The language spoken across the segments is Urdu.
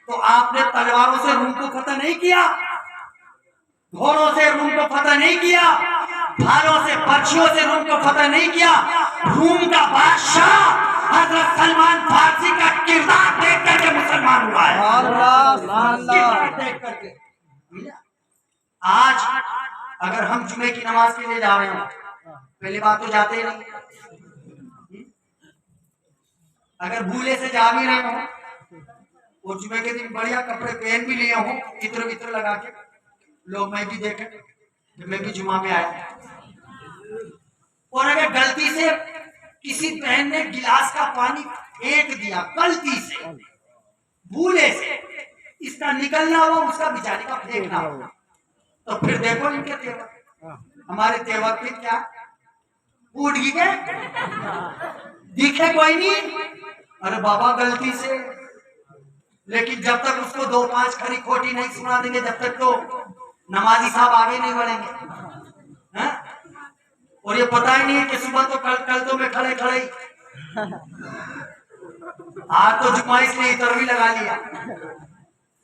تو آپ نے تلواروں سے روم کو فتح نہیں کیا، گھوڑوں سے روم کو فتح نہیں کیا، ڈھالوں سے پرچیوں سے روم کو فتح نہیں کیا۔ روم کا بادشاہ حضرت سلمان فارسی کا کردار دیکھ کر کے مسلمان ہوا ہے۔ آج اگر ہم جمعے کی نماز کے لیے جا رہے ہیں، پہلی بات تو جاتے نہیں، اگر بھولے سے جا بھی رہے ہوں اور جمعے کے دن بڑھیا کپڑے پہن بھی لیے ہوں، عطر وطر لگا کے، لوگ میں بھی دیکھیں کہ میں بھی جمعہ میں آیا، اور اگر غلطی سے کسی بہن نے گلاس کا پانی پھینک دیا، غلطی سے بھولے سے، اس کا نکلنا ہوا اس کا بیچارے کا پھینکنا ہوا، تو پھر دیکھو ان کے تیور، ہمارے تیور پہ کیا ٹوٹ گئے، دکھے کوئی نہیں، ارے بابا غلطی سے، لیکن جب تک اس کو 2-5 کھری کھوٹی نہیں سنا دیں گے، جب تک تو نمازی صاحب آگے نہیں بڑھیں گے۔ اور یہ پتہ ہی نہیں ہے کہ صبح تو کل تو میں کھڑے آج تو جمعہ اس نے عطر بھی لگا لیا،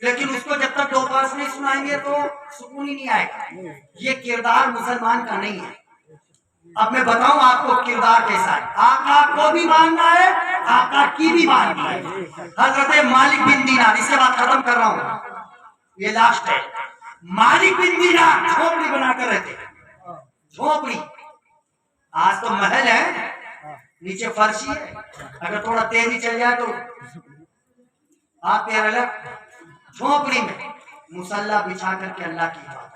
لیکن اس کو جب تک 2-5 نہیں سنائیں گے تو سکون ہی نہیں آئے گا۔ یہ کردار مسلمان کا نہیں ہے۔ اب میں بتاؤں آپ کو کردار کیسا ہے۔ آقا کو بھی ماننا ہے، آقا کی بھی ماننا ہے۔ حضرت مالک بن دینار، اس کے بعد ختم کر رہا ہوں، یہ لاسٹ ہے۔ مالک بن دینار جھوپڑی بنا کر رہتے، جھوپڑی، آج تو محل ہے، نیچے فرشی ہے، اگر تھوڑا تیزی چل جائے تو آپ پیر الگ، جھوپڑی میں مصلی بچھا کر کے اللہ کی عبادت،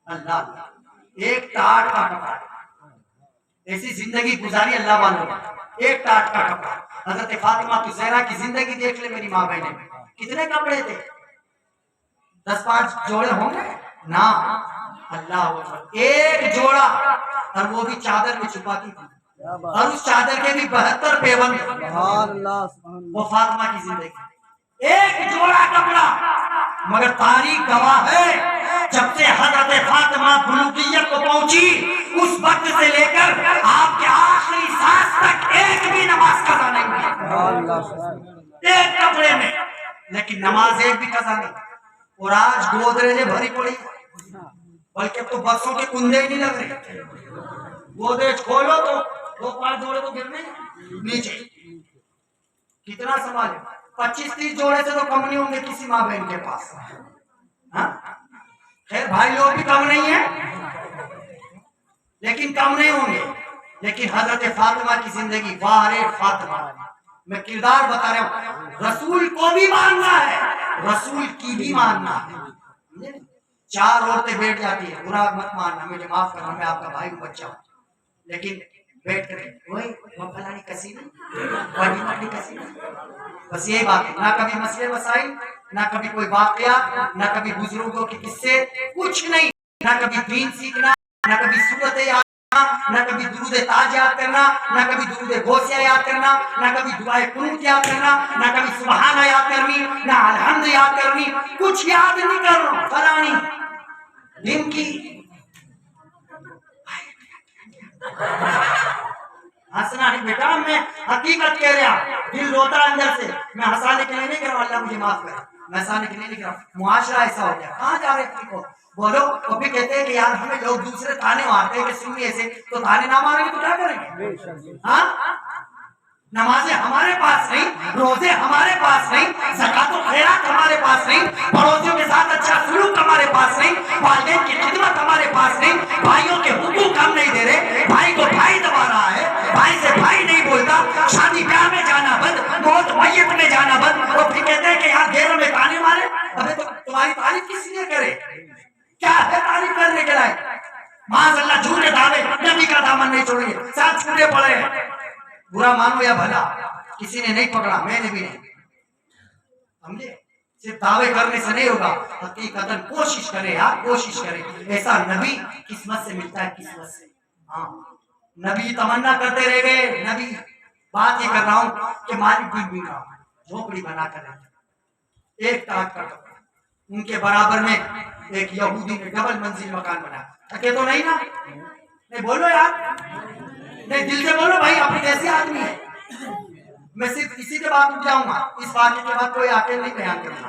اللہ ایک ٹاٹ کا کپڑا، ایسی زندگی گزاری اللہ والوں نے، ایک ٹاٹ کا کپڑا۔ حضرت فاطمہ زہرا کی زندگی دیکھ لے میری ماں بہنیں، کتنے کپڑے تھے؟ 10-5 جوڑے ہوں گے نا، اللہ ایک جوڑا، اور وہ بھی چادر میں چھپاتی تھی، اور اس چادر کے بھی 72 پیوند، وہ فاطمہ کی زندگی، ایک جوڑا کپڑا۔ مگر تاریخ گواہ ہے جب سے حضرت فاطمہ بلوغیت کو پہنچی، اس وقت سے لے کر آپ کے آخری سانس تک ایک بھی نماز قضا نہیں ہوئی، ایک کپڑے میں، لیکن نماز ایک بھی قضا نہیں۔ اور آج گودریجیں بھری پڑی، بلکہ تو بسوں کے کندے ہی نہیں لگ رہے، گودریج کھولو تو 2-5 جوڑے تو گرنے نیچے، کتنا سنبھالے؟ 25-30 جوڑے سے تو کم نہیں ہوں گے کسی ماں بہن کے پاس۔ خیر بھائی لوگ بھی کم نہیں ہیں، لیکن کم نہیں ہوں گے۔ لیکن حضرت فاطمہ کی زندگی، وارے فاطمہ، میں کردار بتا رہا ہوں، رسول کو بھی ماننا ہے، رسول کی بھی ماننا ہے۔ 4 عورتیں بیٹھ جاتی ہیں، برا مت ماننا، مجھے معاف کرنا، میں آپ کا بھائی ہوں، بچہ ہوں، لیکن بیٹھ کر وہی وہ فلانی کسی نہیں، وہی مٹی کسی نہیں، بس یہی بات ہے۔ نہ کبھی مسئلے مسائل، نہ کبھی کوئی واقعہ، نہ کبھی بزرگوں کے قصے، کچھ نہیں، نہ کبھی دین سیکھنا، نہ کبھی سورت یاد کرنا، نہ کبھی درود تاج یاد کرنا، نہ کبھی درود غوثیہ یاد کرنا، نہ کبھی دعائے قنوت یاد کرنا، نہ کبھی سبحانہ یاد کرنی، نہ الحمد یاد کرنی، کچھ یاد نہیں کرنا، فلانی دن کی ہنسنا نہیں بیٹا، میں حقیقت کہہ رہا، دل روتا اندر سے، میں ہنسانے کے لیے نہیں کر رہا، اللہ مجھے معاف کر، میں ہنسانے کے لیے نہیں کر رہا۔ معاشرہ ایسا ہو گیا، کہاں جا رہے ہیں کو بولو، وہ بھی کہتے ہیں کہ یار ہمیں لوگ دوسرے تانے مارتے ہیں کہ سنی ایسے، تو تانے نہ ماریں گے تو کیا کریں گے؟ ہاں، نمازیں ہمارے پاس نہیں، روزے ہمارے پاس نہیں، زکات و خیرات ہمارے پاس نہیں، پڑوسیوں کے ساتھ اچھا سلوک ہمارے پاس نہیں، والدین کی خدمت ہمارے پاس نہیں، بھائیوں کے حقوق ہم نہیں دے رہے، بھائی کو بھائی دبا رہا ہے، بھائی سے بھائی نہیں بولتا، شادی بیاہ میں جانا بند، موت میت میں جانا بند، اور پھر کہتے ہیں کہ یار گھروں میں تانے مارے۔ ابے تو تمہاری تعریف کس لیے کرے؟ کیا ہے تعریف کرنے کے لائق؟ معاذ اللہ جھوٹے دعوے، نبی کا دامن نہیں چھوڑیں گے، ساتھ چھوٹے پڑے ہیں، برا مانو یا بھلا، کسی نے نہیں پکڑا، میں نے بھی نہیں، سمجھے؟ صرف دعوے کرنے سے نہیں ہوگا، حقیقتاً کوشش کرے یار، کوشش کرے۔ ایسا نبی قسمت سے ملتا ہے، قسمت سے۔ ہاں، نبی تمنا کرتے رہ گئے، نبی بات یہ کر رہا ہوں کہ مالک بن دینار جھوپڑی بنا کر رہتے، ایک ٹاٹ کا کپڑا، ان کے برابر میں ایک یہودی نے ڈبل منزل مکان بنایا، تھکے تو نہیں نا؟ نہیں بولو یار، نہیں دل سے بولو بھائی، اپنی کیسی آدمی ہے؟ میں صرف اسی کے بعد اٹھ جاؤں گا، اس واقعے کے بعد کوئی آخر نہیں بیان کرنا،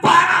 12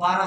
12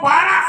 12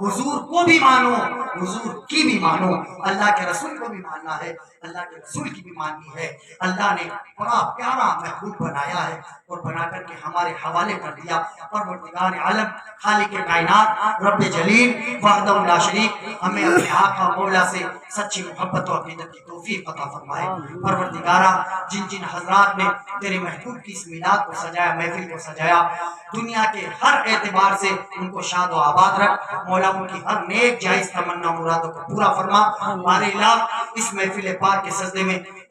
حضور کو بھی مانو، حضور کی بھی مانو، اللہ کے رسول کو بھی ماننا ہے، اللہ کے رسول کی بھی ماننی ہے۔ اللہ نے بڑا پیارا محبوب بنایا ہے اور بنا کر کے ہمارے حوالے کر دیا۔ پروردگار عالم خالق کائنات رب جلیل وحدہ لا شریک ہمیں اپنے آقا مولا سے سچی محبت و عقیدت کی توفیق عطا فرمائے۔ پروردگارہ جن جن حضرات نے تیرے محبوب کی اس میلاد کو سجایا، محفل کو سجایا، دنیا کے ہر اعتبار سے ان کو شاد و آباد رکھ مولا، ان کی ہر نیک جائز تمنا مرادوں کو پورا فرما۔ ہمارے الہ اس محفل پاک کے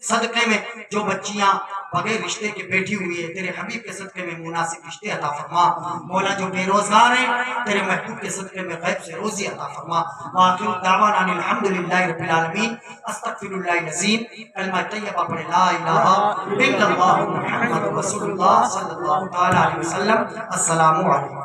صدقے میں جو بچیاں بغیر رشتے کے بیٹھی ہوئی ہے، تیرے حبیب کے صدقے میں مناسب رشتے عطا فرما مولا۔ جو بے روزگار ہیں تیرے محبوب کے صدقے میں غیب سے روزی عطا فرما۔ وآخر دعوانا ان الحمدللہ رب العالمین۔ استغفر اللہ العظیم، کلمہ طیبہ پڑھے لا الہ الا اللہ محمد رسول اللہ صلی اللہ علیہ وسلم۔ السلام علیکم۔